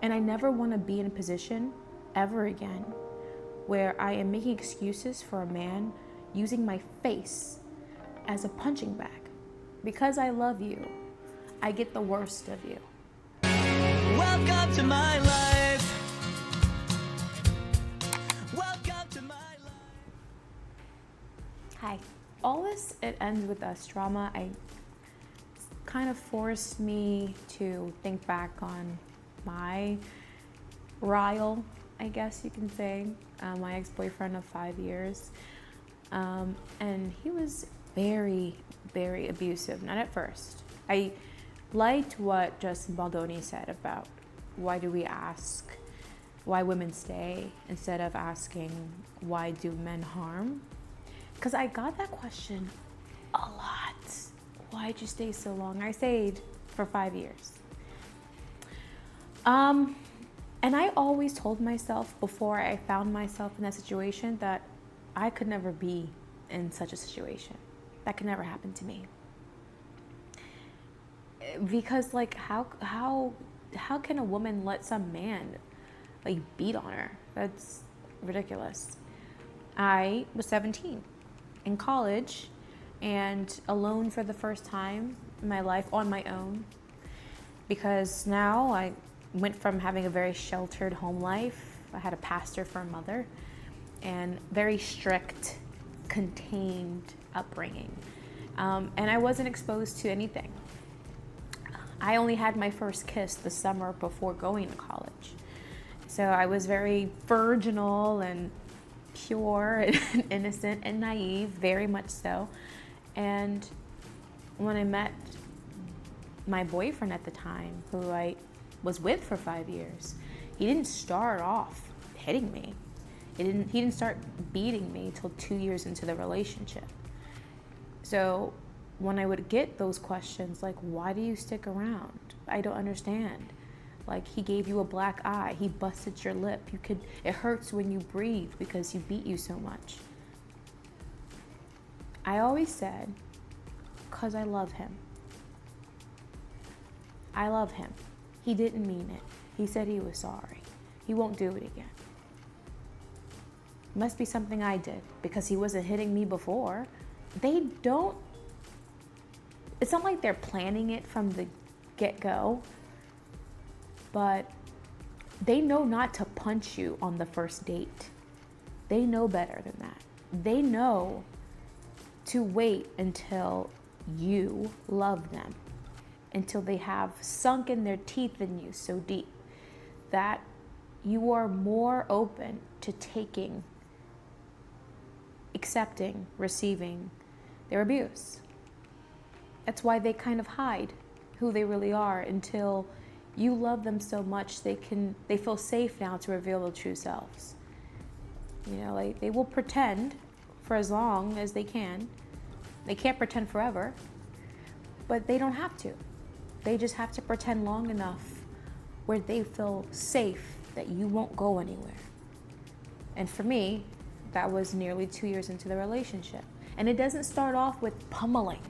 And I never want to be in a position ever again where I am making excuses for a man using my face as a punching bag. Because I love you, I get the worst of you. Welcome to my life. Welcome to my life. Hi. All this, it ends with us drama. Kind of forced me to think back on my Ryle, I guess you can say, my ex-boyfriend of 5 years. And he was very, very abusive. Not at first. I liked what Justin Baldoni said about why do we ask why women stay instead of asking why do men harm? Because I got that question a lot. Why'd you stay so long? I stayed for 5 years. And I always told myself before I found myself in that situation that I could never be in such a situation. That could never happen to me. Because like how can a woman let some man like beat on her? That's ridiculous. I was 17 in college and alone for the first time in my life on my own, because now I went from having a very sheltered home life. I had a pastor for a mother and very strict, contained upbringing. And I wasn't exposed to anything. I only had my first kiss the summer before going to college. So I was very virginal and pure and innocent and naive, very much so. And when I met my boyfriend at the time, who I was with for 5 years, he didn't start off hitting me. He didn't start beating me till 2 years into the relationship. So when I would get those questions like, why do you stick around? I don't understand. Like, he gave you a black eye. He busted your lip. It hurts when you breathe because he beat you so much. I always said, because I love him. I love him. He didn't mean it. He said he was sorry. He won't do it again. It must be something I did because he wasn't hitting me before. It's not like they're planning it from the get-go, but they know not to punch you on the first date. They know better than that. They know to wait until you love them, until they have sunk in their teeth in you so deep that you are more open to taking, accepting, receiving their abuse. That's why they kind of hide who they really are until you love them so much they feel safe now to reveal their true selves. You know, like they will pretend for as long as they can. They can't pretend forever, but they don't have to. They just have to pretend long enough where they feel safe that you won't go anywhere. And for me, that was nearly 2 years into the relationship. And it doesn't start off with pummeling.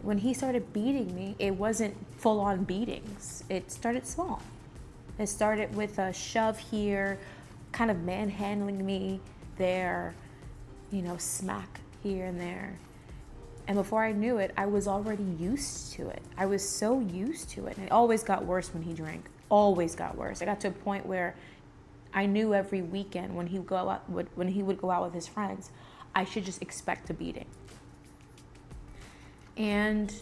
When he started beating me, it wasn't full-on beatings. It started small. It started with a shove here, kind of manhandling me there, smack here and there. And before I knew it, I was already used to it. I was so used to it. And it always got worse when he drank. Always got worse. I got to a point where I knew every weekend when he would go out with his friends, I should just expect a beating. And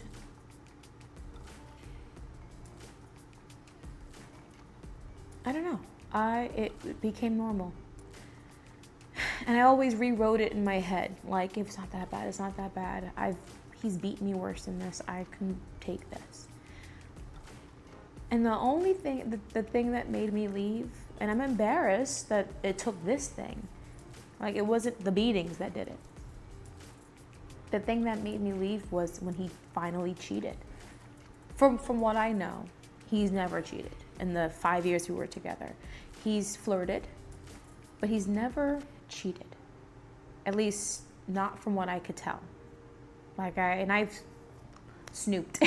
I don't know. It became normal. And I always rewrote it in my head. Like, if it's not that bad, it's not that bad. He's beaten me worse than this. I can take this. And the only thing, the thing that made me leave, and I'm embarrassed that it took this thing. Like, it wasn't the beatings that did it. The thing that made me leave was when he finally cheated. From what I know, he's never cheated in the 5 years we were together. He's flirted, but he's never cheated. At least not from what I could tell. I've snooped.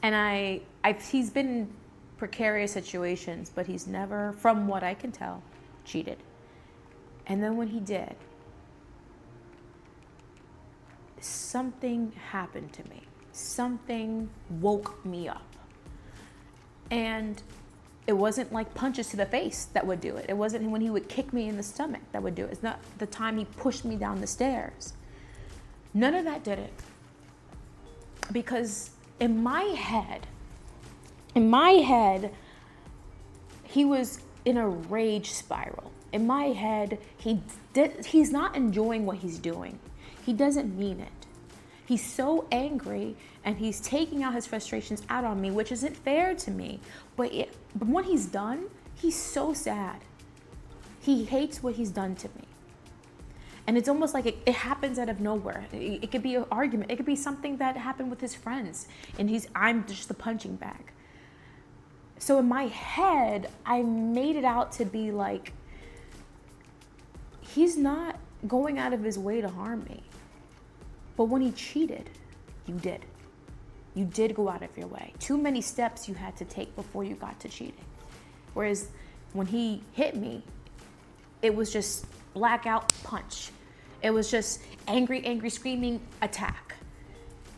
And he's been precarious situations, but he's never, from what I can tell, cheated. And then when he did, something happened to me. Something woke me up. And it wasn't like punches to the face that would do it. It wasn't when he would kick me in the stomach that would do it. It's not the time he pushed me down the stairs. None of that did it. Because in my head, he was in a rage spiral. In my head, he's not enjoying what he's doing. He doesn't mean it. He's so angry and he's taking out his frustrations out on me, which isn't fair to me. But when he's done, he's so sad. He hates what he's done to me. And it's almost like it happens out of nowhere. It could be an argument. It could be something that happened with his friends and I'm just the punching bag. So in my head, I made it out to be like, he's not going out of his way to harm me. But when he cheated, you did. You did go out of your way. Too many steps you had to take before you got to cheating. Whereas when he hit me, it was just blackout punch. It was just angry, screaming attack.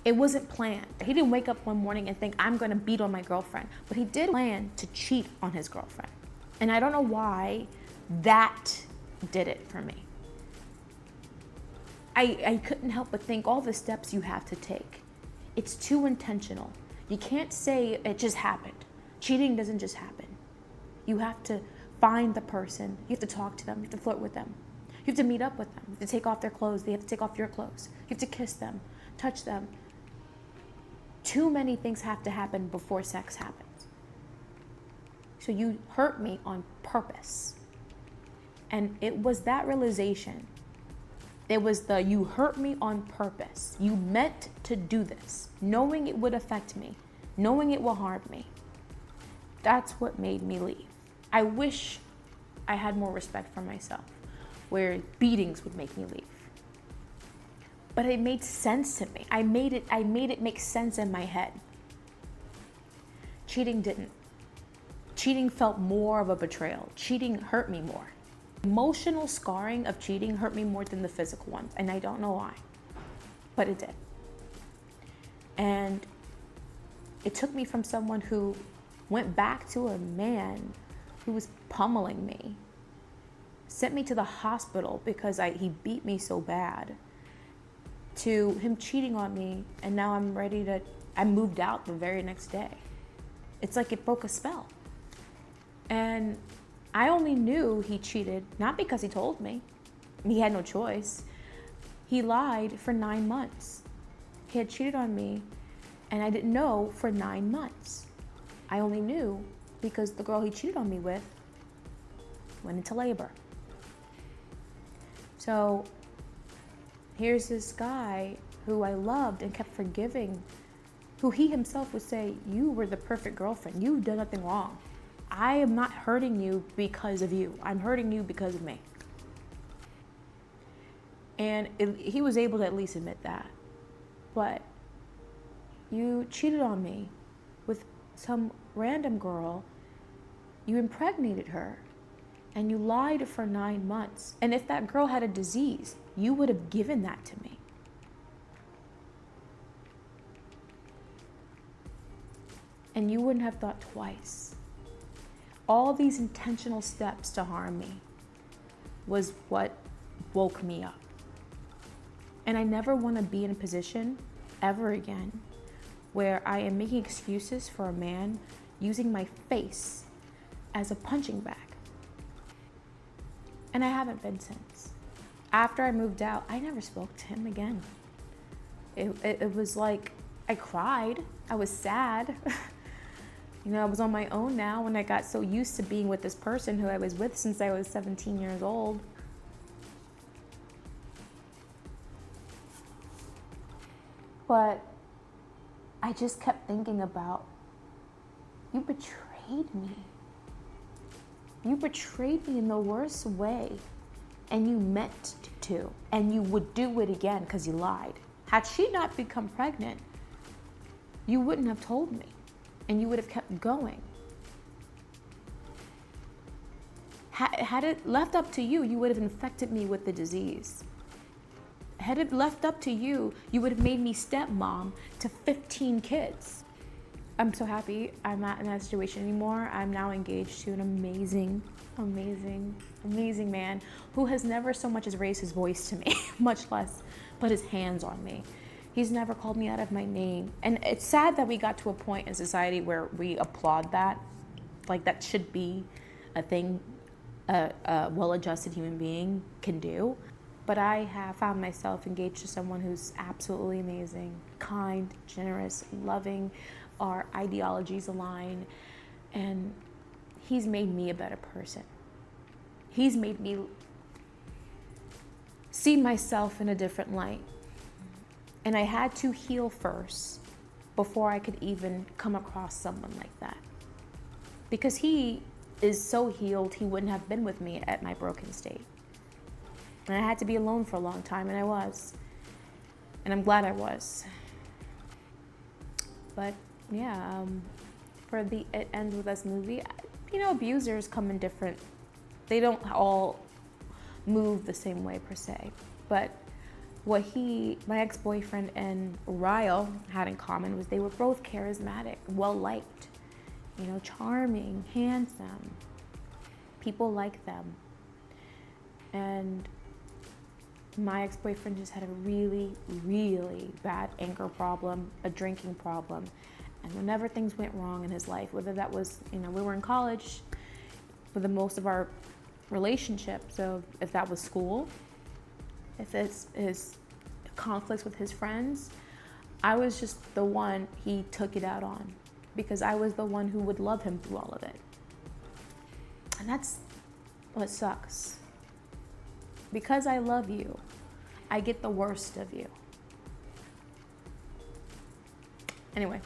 It wasn't planned. He didn't wake up one morning and think, I'm gonna beat on my girlfriend. But he did plan to cheat on his girlfriend. And I don't know why that did it for me. I couldn't help but think all the steps you have to take. It's too intentional. You can't say it just happened. Cheating doesn't just happen. You have to find the person. You have to talk to them. You have to flirt with them. You have to meet up with them. You have to take off their clothes. They have to take off your clothes. You have to kiss them, touch them. Too many things have to happen before sex happens. So you hurt me on purpose. And it was that realization. It was you hurt me on purpose. You meant to do this, knowing it would affect me, knowing it will harm me. That's what made me leave. I wish I had more respect for myself, where beatings would make me leave. But it made sense to me. I made it make sense in my head. Cheating didn't. Cheating felt more of a betrayal. Cheating hurt me more. Emotional scarring of cheating hurt me more than the physical one, and I don't know why, but it did. And it took me from someone who went back to a man who was pummeling me, sent me to the hospital because he beat me so bad, to him cheating on me, and now I moved out the very next day. It's like it broke a spell. And I only knew he cheated, not because he told me. He had no choice. He lied for 9 months. He had cheated on me, and I didn't know for 9 months. I only knew because the girl he cheated on me with went into labor. So here's this guy who I loved and kept forgiving, who he himself would say, you were the perfect girlfriend. You've done nothing wrong. I am not hurting you because of you. I'm hurting you because of me. And he was able to at least admit that. But you cheated on me with some random girl. You impregnated her. And you lied for 9 months. And if that girl had a disease, you would have given that to me. And you wouldn't have thought twice. All these intentional steps to harm me was what woke me up. And I never want to be in a position ever again where I am making excuses for a man using my face as a punching bag. And I haven't been since. After I moved out, I never spoke to him again. It was like I cried. I was sad. I was on my own now when I got so used to being with this person who I was with since I was 17 years old. But I just kept thinking about, you betrayed me. You betrayed me in the worst way, and you meant to, and you would do it again because you lied. Had she not become pregnant, you wouldn't have told me, and you would have kept going. Had it left up to you, you would have infected me with the disease. Had it left up to you, you would have made me stepmom to 15 kids. I'm so happy I'm not in that situation anymore. I'm now engaged to an amazing, amazing, amazing man who has never so much as raised his voice to me, much less put his hands on me. He's never called me out of my name. And it's sad that we got to a point in society where we applaud that. Like that should be a thing a well-adjusted human being can do. But I have found myself engaged to someone who's absolutely amazing, kind, generous, loving. Our ideologies align, and he's made me a better person. He's made me see myself in a different light. And I had to heal first before I could even come across someone like that. Because he is so healed, he wouldn't have been with me at my broken state. And I had to be alone for a long time, and I was. And I'm glad I was. But yeah, for the It Ends With Us movie, you know, abusers come in different, they don't all move the same way per se. But what my ex-boyfriend and Ryle had in common was they were both charismatic, well-liked, you know, charming, handsome. People like them. And my ex-boyfriend just had a really, really bad anger problem, a drinking problem. And whenever things went wrong in his life, whether that was, you know, we were in college for the most of our relationship. So if that was school, if it's his conflicts with his friends, I was just the one he took it out on because I was the one who would love him through all of it. And that's what sucks. Because I love you, I get the worst of you. Anyway.